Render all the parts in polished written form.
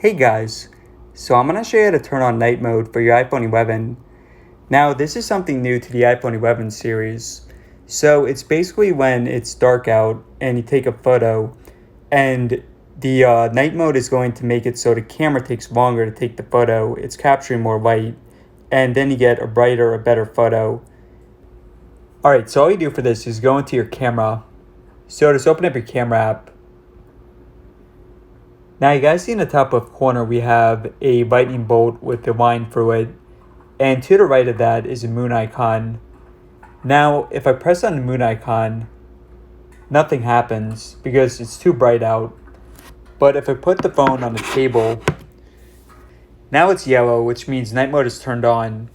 Hey guys, so I'm going to show you how to turn on night mode for your iPhone 11. Now this is something new to the iPhone 11 series. So it's basically when it's dark out and you take a photo and the night mode is going to make it so the camera takes longer to take the photo. It's capturing more light and then you get a brighter, a better photo. Alright, so all you do for this is go into your camera. So just open up your camera app. Now you guys see in the top left corner we have a lightning bolt with a line through it, and to the right of that is a moon icon. Now if I press on the moon icon, nothing happens because it's too bright out. But if I put the phone on the table, now it's yellow, which means night mode is turned on.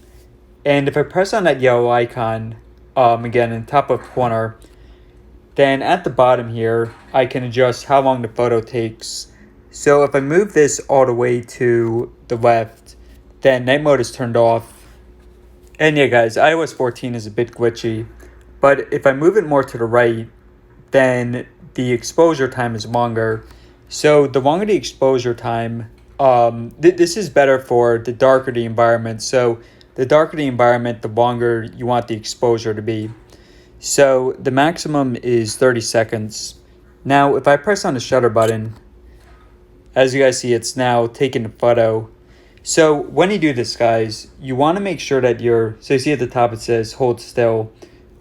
And if I press on that yellow icon, again in the top left corner, then at the bottom here I can adjust how long the photo takes. So if I move this all the way to the left, then night mode is turned off. And yeah guys, iOS 14 is a bit glitchy. But if I move it more to the right, then the exposure time is longer. So the longer the exposure time, this is better for the darker the environment. So the darker the environment, the longer you want the exposure to be. So the maximum is 30 seconds. Now if I press on the shutter button, as you guys see, it's now taking a photo. So when you do this, guys, you want to make sure that so you see at the top it says hold still.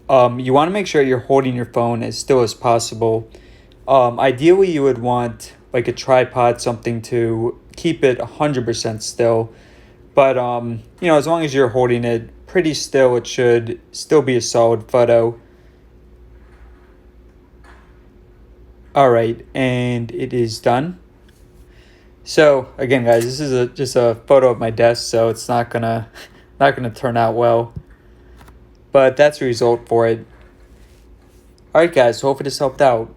You want to make sure you're holding your phone as still as possible. Ideally, you would want like a tripod, something to keep it 100% still. But, as long as you're holding it pretty still, it should still be a solid photo. All right, and it is done. So again, guys, this is just a photo of my desk, so it's not gonna turn out well. But that's the result for it. All right, guys. Hopefully this helped out.